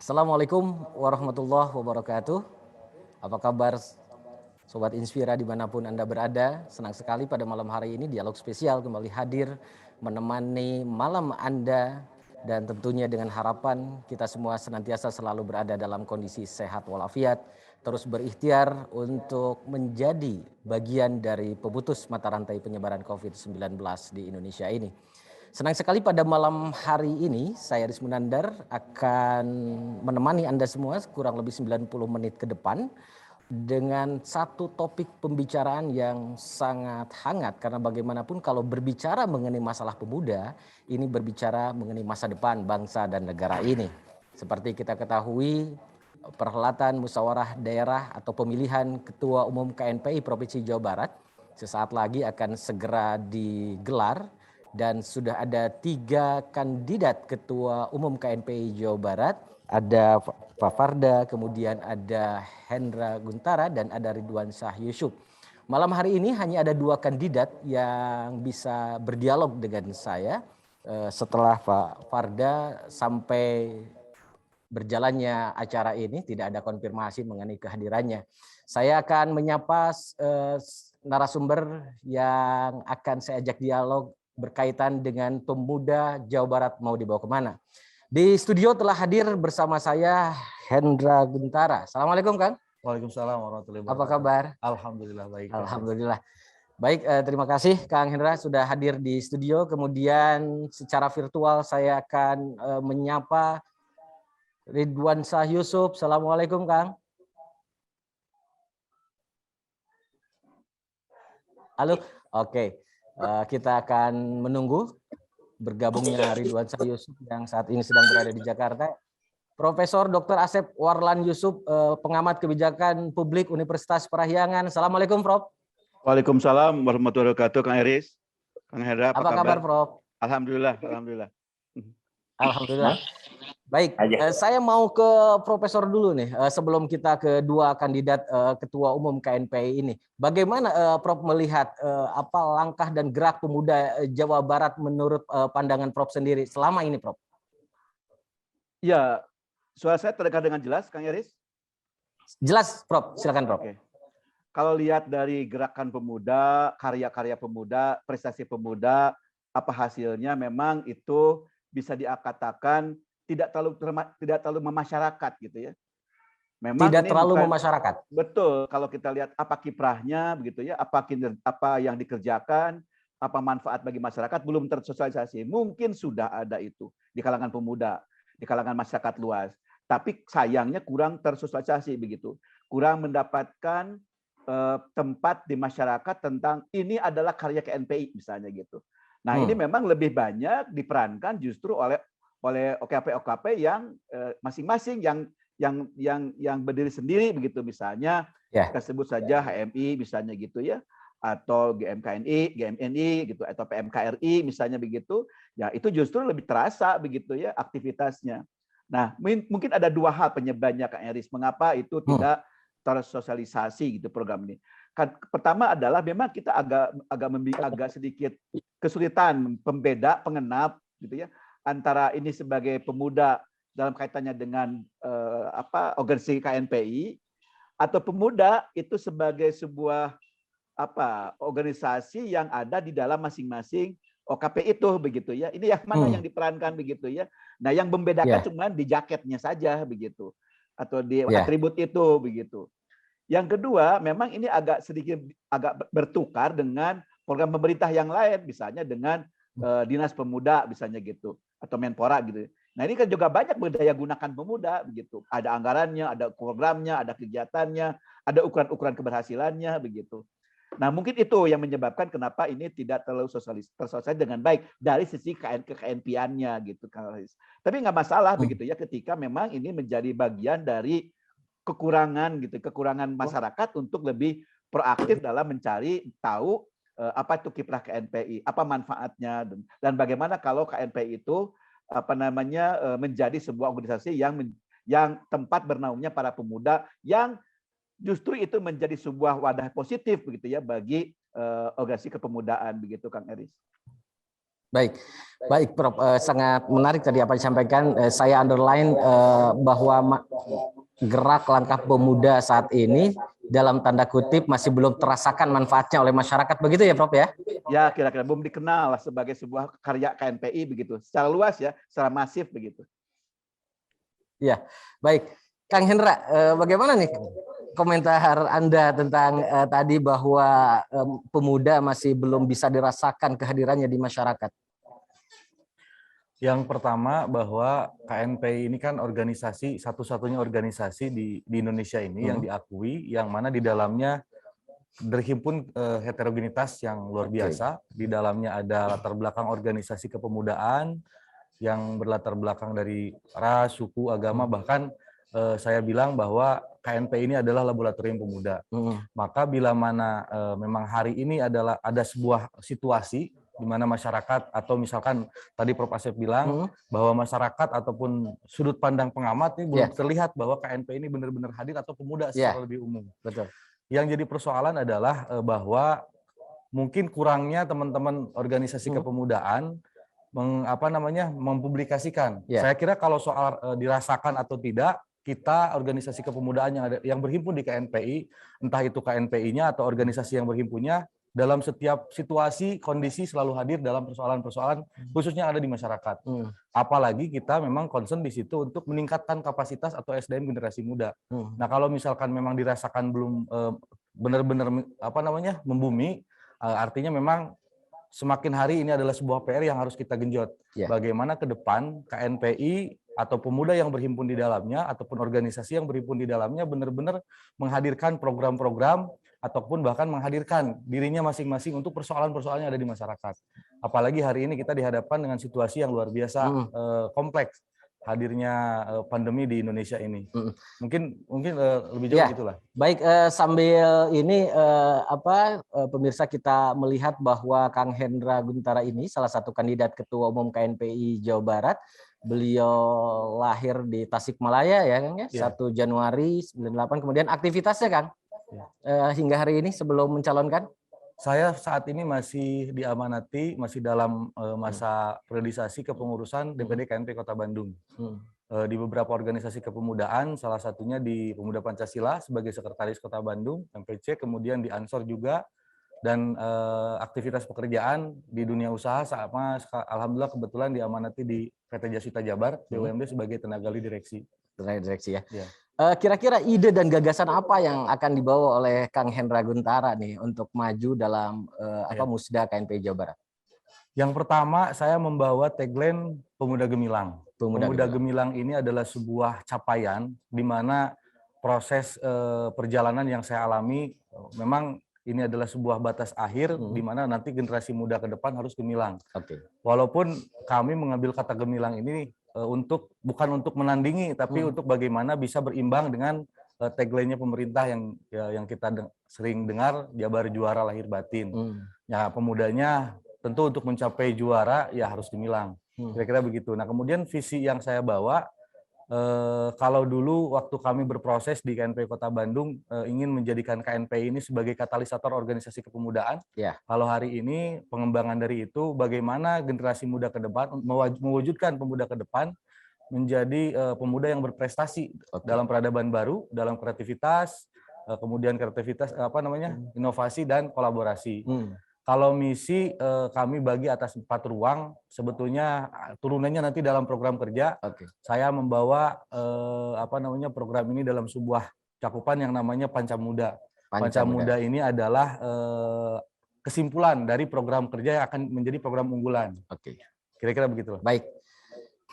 Assalamualaikum warahmatullahi wabarakatuh. Apa kabar Sobat Inspira dimanapun Anda berada? Senang sekali pada malam hari ini dialog spesial kembali hadir menemani malam Anda dan tentunya dengan harapan kita semua senantiasa selalu berada dalam kondisi sehat walafiat, terus berikhtiar untuk menjadi bagian dari pemutus mata rantai penyebaran COVID-19 di Indonesia ini. Senang sekali pada malam hari ini saya Aris Munandar akan menemani Anda semua kurang lebih 90 menit ke depan dengan satu topik pembicaraan yang sangat hangat karena bagaimanapun kalau berbicara mengenai masalah pemuda, ini berbicara mengenai masa depan bangsa dan negara ini. Seperti kita ketahui, perhelatan musyawarah daerah atau pemilihan Ketua Umum KNPI Provinsi Jawa Barat sesaat lagi akan segera digelar dan sudah ada 3 kandidat Ketua Umum KNPI Jawa Barat. Ada Pak Farda, kemudian ada Hendra Guntara dan ada Ridwan Syah Yusuf. Malam hari ini hanya ada 2 kandidat yang bisa berdialog dengan saya setelah Pak Farda sampai berjalannya acara ini tidak ada konfirmasi mengenai kehadirannya. Saya akan menyapa narasumber yang akan saya ajak dialog berkaitan dengan pemuda Jawa Barat mau dibawa kemana. Di studio telah hadir bersama saya Hendra Guntara. Assalamualaikum Kang. Waalaikumsalam warahmatullahi Apa wabarakatuh. kabar? Alhamdulillah baik. Alhamdulillah. Baik, terima kasih Kang Hendra sudah hadir di studio. Kemudian secara virtual saya akan menyapa Ridwan Syah Yusuf. Assalamualaikum Kang. Halo, oke. Kita akan menunggu bergabungnya Ridwan Syah Yusuf yang saat ini sedang berada di Jakarta. Profesor Dr. Asep Warlan Yusuf, pengamat kebijakan publik Universitas Parahyangan. Assalamualaikum Prof. Waalaikumsalam warahmatullahi wabarakatuh, Kang Eris. Kang Hendra, apa kabar Prof? Alhamdulillah, alhamdulillah. Alhamdulillah. Baik, saya mau ke Profesor dulu nih sebelum kita ke 2 kandidat Ketua Umum KNPI ini. Bagaimana Prof melihat apa langkah dan gerak pemuda Jawa Barat menurut pandangan Prof sendiri selama ini, Prof? Ya, suara saya terdengar dengan jelas, Kang Eris? Jelas, Prof. Silakan, Prof. Oke. Kalau lihat dari gerakan pemuda, karya-karya pemuda, prestasi pemuda, apa hasilnya memang itu bisa dikatakan tidak terlalu memasyarakat gitu ya. Memang tidak terlalu memasyarakat. Betul, kalau kita lihat apa kiprahnya begitu ya, apa yang dikerjakan, apa manfaat bagi masyarakat belum tersosialisasi. Mungkin sudah ada itu di kalangan pemuda, di kalangan masyarakat luas. Tapi sayangnya kurang tersosialisasi begitu. Kurang mendapatkan tempat di masyarakat tentang ini adalah karya KNPI misalnya gitu. Nah, ini memang lebih banyak diperankan justru oleh OKP-OKP yang masing-masing yang berdiri sendiri begitu, misalnya kita sebut saja HMI misalnya gitu ya, atau GMNI gitu, atau PMKRI misalnya begitu. Ya, itu justru lebih terasa begitu ya aktivitasnya. Nah, mungkin ada 2 hal penyebabnya Kak Eris mengapa itu tidak tersosialisasi gitu program ini. Pertama adalah memang kita agak sedikit kesulitan pembeda, pengenap gitu ya antara ini sebagai pemuda dalam kaitannya dengan organisasi KNPI atau pemuda itu sebagai sebuah organisasi yang ada di dalam masing-masing OKP itu begitu ya. Ini yang mana yang diperankan begitu ya. Nah, yang membedakan cuma di jaketnya saja begitu atau di atribut itu begitu. Yang kedua, memang ini agak bertukar dengan program pemerintah yang lain, misalnya dengan Dinas Pemuda misalnya gitu atau Menpora gitu. Nah, ini kan juga banyak berdaya gunakan pemuda begitu. Ada anggarannya, ada programnya, ada kegiatannya, ada ukuran-ukuran keberhasilannya begitu. Nah, mungkin itu yang menyebabkan kenapa ini tidak terlalu tersosialisasi dengan baik dari sisi KNP-annya gitu. Tapi nggak masalah begitu ya ketika memang ini menjadi bagian dari kekurangan masyarakat untuk lebih proaktif dalam mencari tahu apa itu kiprah KNPI, apa manfaatnya dan bagaimana kalau KNPI itu menjadi sebuah organisasi yang tempat bernaungnya para pemuda yang justru itu menjadi sebuah wadah positif begitu ya bagi organisasi kepemudaan begitu Kang Eris. Baik, baik, Prof. Sangat menarik tadi apa yang disampaikan. Saya underline bahwa gerak langkah pemuda saat ini dalam tanda kutip masih belum terasakan manfaatnya oleh masyarakat, begitu ya, Prof ya? Ya, kira-kira belum dikenal sebagai sebuah karya KNPI begitu, secara luas ya, secara masif begitu. Ya, baik, Kang Hendra, bagaimana nih komentar Anda tentang tadi bahwa pemuda masih belum bisa dirasakan kehadirannya di masyarakat? Yang pertama bahwa KNPI ini kan organisasi, satu-satunya organisasi di Indonesia ini yang diakui, yang mana di dalamnya berhimpun heterogenitas yang luar biasa. Di dalamnya ada latar belakang organisasi kepemudaan yang berlatar belakang dari ras, suku, agama, bahkan saya bilang bahwa KNPI ini adalah laboratorium pemuda. Maka bila mana memang hari ini adalah ada sebuah situasi di mana masyarakat atau misalkan tadi Prof. Asep bilang bahwa masyarakat ataupun sudut pandang pengamat ini belum terlihat bahwa KNPI ini benar-benar hadir atau pemuda secara lebih umum. Betul. Yang jadi persoalan adalah bahwa mungkin kurangnya teman-teman organisasi kepemudaan mempublikasikan. Saya kira kalau soal dirasakan atau tidak, kita organisasi kepemudaan yang berhimpun di KNPI, entah itu KNPI-nya atau organisasi yang berhimpunnya, dalam setiap situasi, kondisi selalu hadir dalam persoalan-persoalan khususnya ada di masyarakat. Apalagi kita memang concern di situ untuk meningkatkan kapasitas atau SDM generasi muda. Nah, kalau misalkan memang dirasakan belum benar-benar membumi, artinya memang semakin hari ini adalah sebuah PR yang harus kita genjot. Bagaimana ke depan KNPI atau pemuda yang berhimpun di dalamnya ataupun organisasi yang berhimpun di dalamnya benar-benar menghadirkan program-program ataupun bahkan menghadirkan dirinya masing-masing untuk persoalan-persoalan yang ada di masyarakat. Apalagi hari ini kita dihadapkan dengan situasi yang luar biasa kompleks hadirnya pandemi di Indonesia ini. Mungkin lebih jauh gitulah. Baik, sambil ini pemirsa kita melihat bahwa Kang Hendra Guntara ini salah satu kandidat Ketua Umum KNPI Jawa Barat. Beliau lahir di Tasikmalaya ya Kang ya, 1 Januari 98. Kemudian aktivitasnya Kang hingga hari ini sebelum mencalonkan? Saya saat ini masih diamanati, masih dalam masa priorisasi kepengurusan DPD KNPI Kota Bandung. Di beberapa organisasi kepemudaan, salah satunya di Pemuda Pancasila sebagai Sekretaris Kota Bandung, MPC, kemudian di Ansor juga, dan aktivitas pekerjaan di dunia usaha sama alhamdulillah kebetulan diamanati di PT Jasita Jabar, BUMD sebagai tenaga ahli direksi. Tenaga direksi ya. Kira-kira ide dan gagasan apa yang akan dibawa oleh Kang Hendra Guntara nih untuk maju dalam Musda KNPI Jawa Barat? Yang pertama, saya membawa tagline Pemuda Gemilang. Pemuda Gemilang ini adalah sebuah capaian di mana proses perjalanan yang saya alami memang ini adalah sebuah batas akhir di mana nanti generasi muda ke depan harus gemilang. Walaupun kami mengambil kata gemilang ini bukan untuk menandingi, tapi untuk bagaimana bisa berimbang dengan tagline-nya pemerintah yang kita sering dengar, Jabar juara lahir batin. Ya, pemudanya tentu untuk mencapai juara ya harus gemilang. Kira-kira begitu. Nah, kemudian visi yang saya bawa, kalau dulu waktu kami berproses di KNPI Kota Bandung ingin menjadikan KNPI ini sebagai katalisator organisasi kepemudaan. Kalau hari ini pengembangan dari itu bagaimana generasi muda ke depan mewujudkan pemuda ke depan menjadi pemuda yang berprestasi dalam peradaban baru, dalam kreativitas, kemudian inovasi dan kolaborasi. Kalau misi kami bagi atas 4 ruang, sebetulnya turunannya nanti dalam program kerja. Saya membawa program ini dalam sebuah cakupan yang namanya Pancamuda. Pancamuda ini adalah kesimpulan dari program kerja yang akan menjadi program unggulan. Kira-kira begitu.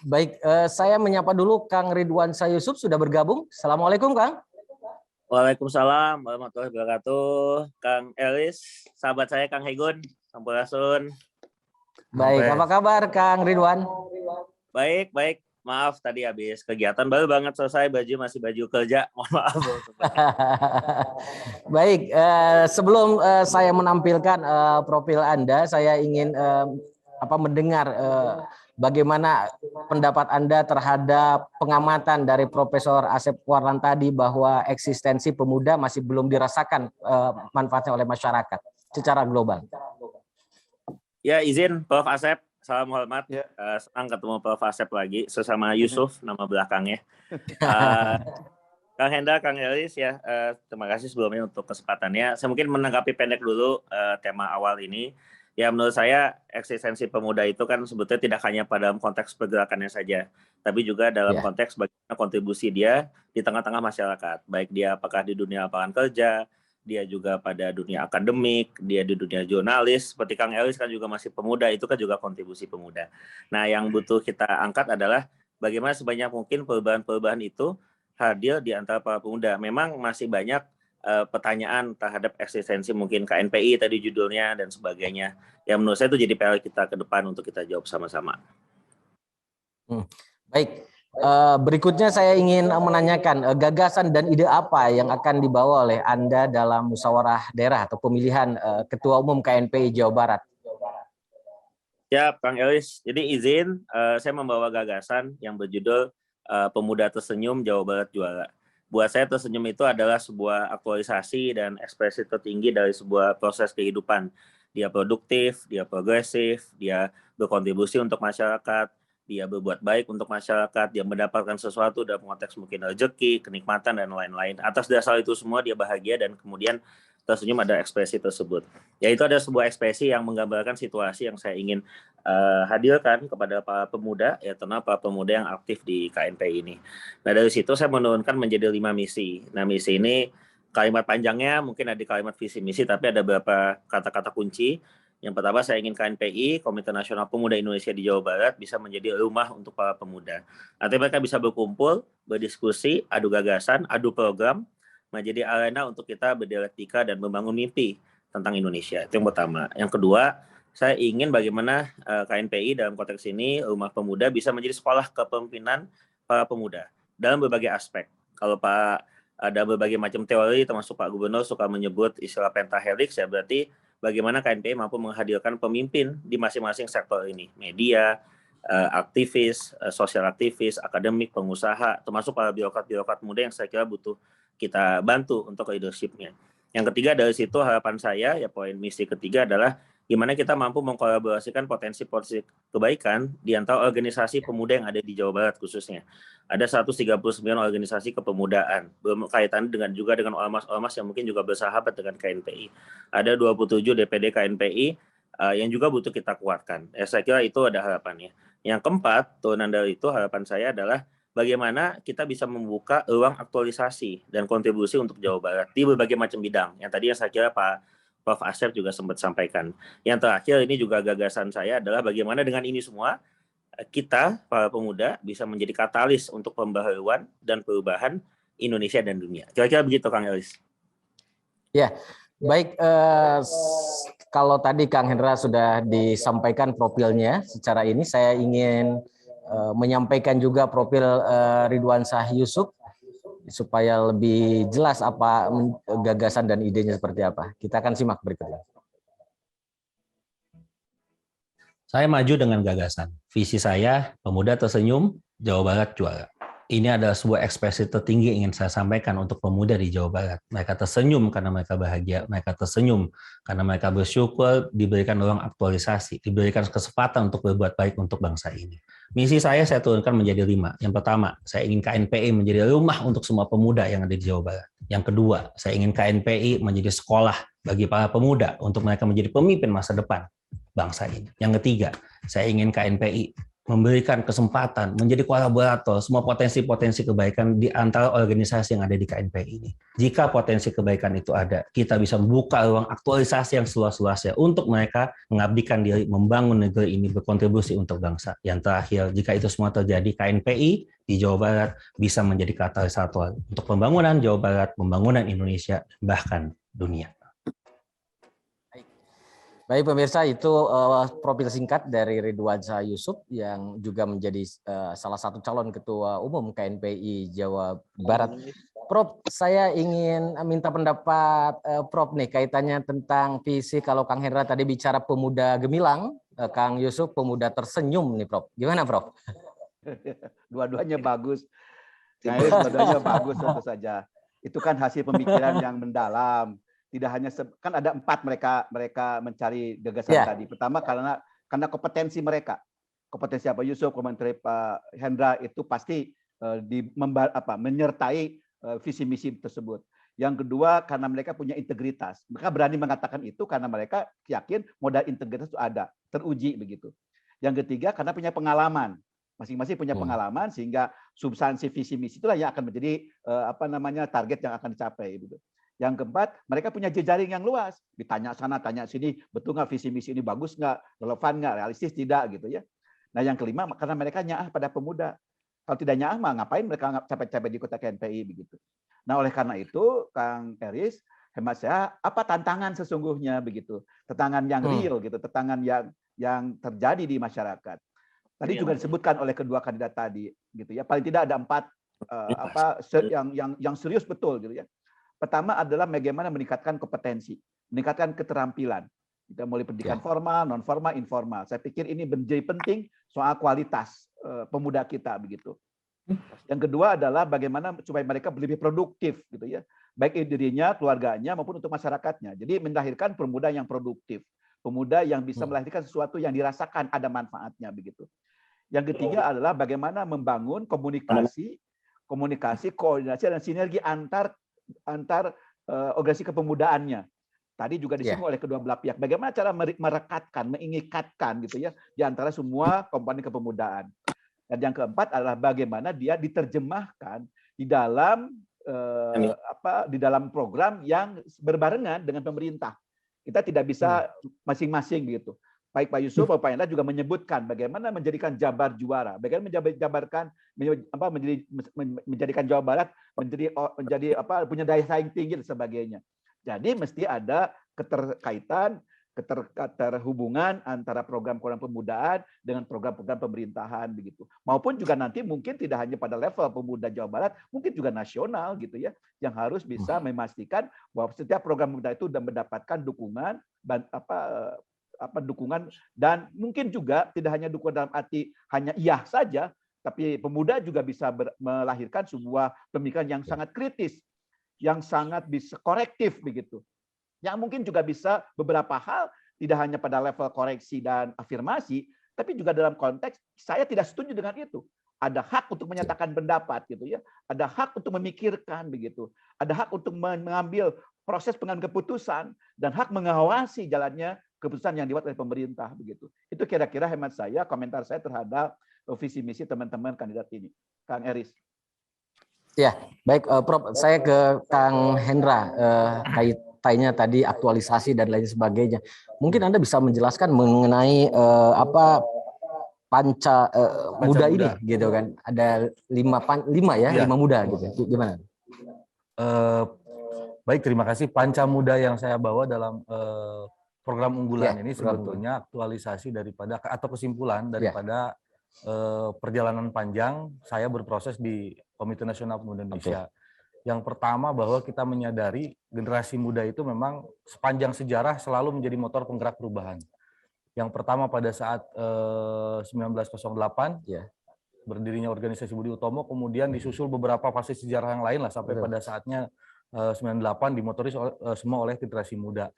Baik, saya menyapa dulu Kang Ridwan Yusuf sudah bergabung. Assalamualaikum Kang. Waalaikumsalam warahmatullahi wabarakatuh. Kang Elis, sahabat saya Kang Hegun, Sampurasun. Baik, apa kabar Kang Ridwan? Baik. Maaf tadi habis kegiatan baru banget selesai, masih baju kerja. Mohon maaf. Baik, sebelum saya menampilkan profil Anda, saya ingin mendengar bagaimana pendapat Anda terhadap pengamatan dari Profesor Asep Warlan tadi bahwa eksistensi pemuda masih belum dirasakan manfaatnya oleh masyarakat secara global. Ya, izin Prof. Asep, salam hormat. Ya. Senang ketemu Prof. Asep lagi, sesama Yusuf nama belakangnya. Uh, Kang Hendra, Kang Elis ya, terima kasih sebelumnya untuk kesempatannya. Saya mungkin menanggapi pendek dulu tema awal ini. Ya menurut saya eksistensi pemuda itu kan sebetulnya tidak hanya pada konteks pergerakannya saja, tapi juga dalam konteks bagaimana kontribusi dia di tengah-tengah masyarakat. Baik dia apakah di dunia lapangan kerja, dia juga pada dunia akademik, dia di dunia jurnalis. Seperti Kang Elis kan juga masih pemuda, itu kan juga kontribusi pemuda. Nah yang butuh kita angkat adalah bagaimana sebanyak mungkin perubahan-perubahan itu hadir di antara para pemuda. Memang masih banyak pertanyaan terhadap eksistensi mungkin KNPI tadi judulnya dan sebagainya. Yang menurut saya itu jadi PR kita ke depan untuk kita jawab sama-sama. Baik, berikutnya saya ingin menanyakan gagasan dan ide apa yang akan dibawa oleh Anda dalam musyawarah daerah atau pemilihan Ketua Umum KNPI Jawa Barat. Siap, Kang Elis. Jadi izin saya membawa gagasan yang berjudul Pemuda Tersenyum Jawa Barat Juara. Buat saya tersenyum itu adalah sebuah aktualisasi dan ekspresi tertinggi dari sebuah proses kehidupan. Dia produktif, dia progresif, dia berkontribusi untuk masyarakat, dia berbuat baik untuk masyarakat, dia mendapatkan sesuatu dalam konteks mungkin rezeki, kenikmatan, dan lain-lain. Atas dasar itu semua dia bahagia dan kemudian tersenyum ada ekspresi tersebut. Ya itu ada sebuah ekspresi yang menggambarkan situasi yang saya ingin hadirkan kepada para pemuda, ya terutama para pemuda yang aktif di KNPI ini. Nah dari situ saya menurunkan menjadi 5 misi. Nah misi ini kalimat panjangnya mungkin ada di kalimat visi misi, tapi ada beberapa kata-kata kunci. Yang pertama saya ingin KNPI, Komite Nasional Pemuda Indonesia di Jawa Barat, bisa menjadi rumah untuk para pemuda. Nanti mereka bisa berkumpul, berdiskusi, adu gagasan, adu program, menjadi arena untuk kita berdialektika dan membangun mimpi tentang Indonesia. Itu yang pertama. Yang kedua, saya ingin bagaimana KNPI dalam konteks ini, Rumah Pemuda, bisa menjadi sekolah kepemimpinan para pemuda dalam berbagai aspek. Kalau Pak ada berbagai macam teori, termasuk Pak Gubernur suka menyebut istilah pentahelix, ya berarti bagaimana KNPI mampu menghadirkan pemimpin di masing-masing sektor ini. Media, aktivis, sosial aktivis, akademik, pengusaha, termasuk para birokrat-birokrat muda yang saya kira butuh kita bantu untuk leadership-nya. Yang ketiga dari situ harapan saya, ya poin misi ketiga adalah gimana kita mampu mengkolaborasikan potensi-potensi kebaikan di antara organisasi pemuda yang ada di Jawa Barat khususnya. Ada 139 organisasi kepemudaan, berkaitan juga dengan ormas-ormas yang mungkin juga bersahabat dengan KNPI. Ada 27 DPD KNPI yang juga butuh kita kuatkan. Saya kira itu ada harapannya. Yang keempat, turunan dari itu harapan saya adalah bagaimana kita bisa membuka ruang aktualisasi dan kontribusi untuk Jawa Barat di berbagai macam bidang. Yang tadi yang saya kira Pak Prof. Asep juga sempat sampaikan. Yang terakhir ini juga gagasan saya adalah bagaimana dengan ini semua kita para pemuda bisa menjadi katalis untuk pembaharuan dan perubahan Indonesia dan dunia. Kira-kira begitu Kang Elis. Ya, baik. Kalau tadi Kang Hendra sudah disampaikan profilnya secara ini, saya ingin menyampaikan juga profil Ridwan Syah Yusuf supaya lebih jelas apa gagasan dan idenya seperti apa. Kita akan simak berikutnya. Saya maju dengan gagasan. Visi saya, pemuda tersenyum, Jawa Barat juara. Ini adalah sebuah ekspresi tertinggi yang ingin saya sampaikan untuk pemuda di Jawa Barat. Mereka tersenyum karena mereka bahagia, mereka tersenyum karena mereka bersyukur diberikan ruang aktualisasi, diberikan kesempatan untuk berbuat baik untuk bangsa ini. Misi saya turunkan menjadi 5. Yang pertama, saya ingin KNPI menjadi rumah untuk semua pemuda yang ada di Jawa Barat. Yang kedua, saya ingin KNPI menjadi sekolah bagi para pemuda untuk mereka menjadi pemimpin masa depan bangsa ini. Yang ketiga, saya ingin KNPI memberikan kesempatan menjadi kolaborator semua potensi-potensi kebaikan di antara organisasi yang ada di KNPI ini. Jika potensi kebaikan itu ada, kita bisa membuka ruang aktualisasi yang seluas-luasnya untuk mereka mengabdikan diri, membangun negeri ini, berkontribusi untuk bangsa. Yang terakhir, jika itu semua terjadi, KNPI di Jawa Barat bisa menjadi katalisator untuk pembangunan Jawa Barat, pembangunan Indonesia, bahkan dunia. Baik pemirsa, itu profil singkat dari Ridwan Syah Yusuf yang juga menjadi salah satu calon ketua umum KNPI Jawa Barat. Prof, saya ingin minta pendapat Prof nih kaitannya tentang visi. Kalau Kang Hendra tadi bicara pemuda gemilang, Kang Yusuf pemuda tersenyum nih Prof. Gimana Prof? Dua-duanya bagus. Dua-duanya bagus tentu saja. Itu kan hasil pemikiran yang mendalam. Tidak hanya kan ada 4 mereka mencari gagasan tadi. Pertama karena kompetensi mereka. Kompetensi Pak Yusuf, kompetensi Pak Hendra itu pasti menyertai visi misi tersebut. Yang kedua, karena mereka punya integritas. Mereka berani mengatakan itu karena mereka yakin modal integritas itu ada, teruji begitu. Yang ketiga, karena punya pengalaman. Masing-masing punya pengalaman sehingga substansi visi misi itulah yang akan menjadi target yang akan dicapai gitu. Yang keempat, mereka punya jejaring yang luas. Ditanya sana, tanya sini, betul nggak visi misi ini bagus nggak, relevan nggak, realistis tidak gitu ya. Nah yang kelima, karena mereka nyaah pada pemuda. Kalau tidak nyaah mah ngapain mereka capek-capek di kota KNPI begitu. Nah oleh karena itu, Kang Eris, hemat saya, apa tantangan sesungguhnya begitu? Tantangan yang real gitu, tantangan yang terjadi di masyarakat. Tadi juga disebutkan oleh kedua kandidat tadi, gitu ya. Paling tidak ada 4 yang serius betul, gitu ya. Pertama adalah bagaimana meningkatkan kompetensi, meningkatkan keterampilan. Kita mulai pendidikan formal, non formal, informal. Saya pikir ini menjadi penting soal kualitas pemuda kita begitu. Yang kedua adalah bagaimana supaya mereka lebih produktif, gitu ya. Baik dirinya, keluarganya maupun untuk masyarakatnya. Jadi melahirkan pemuda yang produktif, pemuda yang bisa melahirkan sesuatu yang dirasakan ada manfaatnya begitu. Yang ketiga adalah bagaimana membangun komunikasi, koordinasi dan sinergi antar organisasi kepemudaannya. Tadi juga disinggung oleh kedua belah pihak. Bagaimana cara merekatkan, mengikatkan gitu ya di antara semua komponen kepemudaan. Dan yang keempat adalah bagaimana dia diterjemahkan di dalam di dalam program yang berbarengan dengan pemerintah. Kita tidak bisa masing-masing gitu. Baik Pak Yusuf maupun Pak Hendra juga menyebutkan bagaimana menjadikan Jabar juara, bagaimana menjadikan Jawa Barat menjadi punya daya saing tinggi dan sebagainya. Jadi mesti ada keterkaitan, keterhubungan antara program-program pemudaan dengan program-program pemerintahan begitu. Maupun juga nanti mungkin tidak hanya pada level pemuda Jawa Barat, mungkin juga nasional gitu ya, yang harus bisa memastikan bahwa setiap program pemuda itu sudah mendapatkan dukungan dukungan dan mungkin juga tidak hanya dukungan dalam arti hanya iya saja, tapi pemuda juga bisa melahirkan sebuah pemikiran yang sangat kritis, yang sangat bisa korektif begitu. Yang mungkin juga bisa beberapa hal tidak hanya pada level koreksi dan afirmasi, tapi juga dalam konteks saya tidak setuju dengan itu. Ada hak untuk menyatakan pendapat gitu ya. Ada hak untuk memikirkan begitu. Ada hak untuk mengambil proses pengambilan keputusan dan hak mengawasi jalannya keputusan yang dibuat oleh pemerintah begitu. Itu kira-kira hemat saya, komentar saya terhadap visi misi teman-teman kandidat ini. Kang Eris. Ya, baik Prof. Saya ke Kang Hendra kaitannya tadi aktualisasi dan lain sebagainya. Mungkin Anda bisa menjelaskan mengenai panca muda ini gitu kan. Ada 5 muda gitu. Gimana? Baik, terima kasih. Panca muda yang saya bawa dalam program unggulan ini sebetulnya aktualisasi daripada atau kesimpulan daripada perjalanan panjang saya berproses di Komite Nasional Pemuda Indonesia. Yang pertama bahwa kita menyadari generasi muda itu memang sepanjang sejarah selalu menjadi motor penggerak perubahan. Yang pertama pada saat 1908 berdirinya organisasi Budi Utomo, kemudian disusul beberapa fase sejarah yang lain lah sampai pada saatnya 98 dimotori semua oleh generasi muda.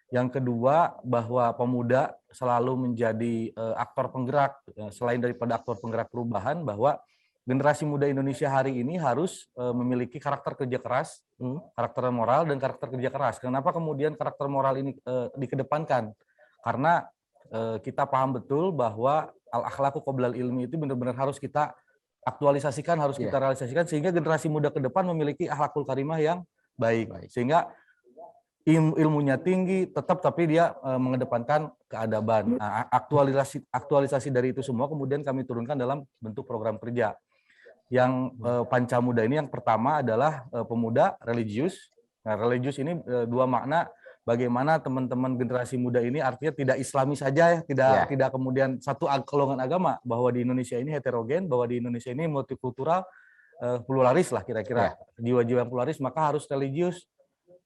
Yang kedua, bahwa pemuda selalu menjadi aktor penggerak, selain daripada aktor penggerak perubahan, bahwa generasi muda Indonesia hari ini harus memiliki karakter kerja keras, karakter moral, dan karakter kerja keras. Kenapa kemudian karakter moral ini dikedepankan? Karena kita paham betul bahwa al-akhlaqu qoblal ilmi itu benar-benar harus kita aktualisasikan, harus kita realisasikan, sehingga generasi muda ke depan memiliki akhlakul karimah yang baik. Sehingga ilmunya tinggi, tapi dia mengedepankan keadaban. Nah, aktualisasi dari itu semua kemudian kami turunkan dalam bentuk program kerja. Yang panca muda ini yang pertama adalah pemuda religius. Nah, religius ini 2 makna. Bagaimana teman-teman generasi muda ini artinya tidak Islami saja ya, tidak kemudian satu golongan agama, bahwa di Indonesia ini heterogen, bahwa di Indonesia ini multikultural, pluralis lah kira-kira. Jiwa-jiwa yang pluralis, maka harus religius.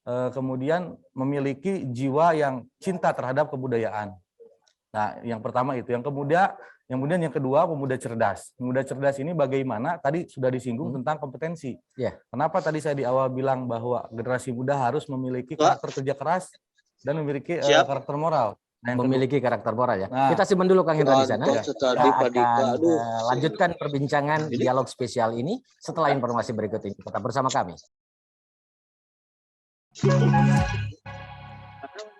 Kemudian memiliki jiwa yang cinta terhadap kebudayaan. Nah, yang pertama itu. Kemudian yang kedua, pemuda cerdas. Pemuda cerdas ini bagaimana? Tadi sudah disinggung tentang kompetensi. Kenapa tadi saya di awal bilang bahwa generasi muda harus memiliki karakter kerja keras dan memiliki karakter moral? memiliki karakter moral ya. Nah. Kita simpan dulu Kang Hendra di sana. Contoh Kita tadi, akan aduh. lanjutkan perbincangan dialog spesial ini setelah informasi berikut ini. Tetap bersama kami.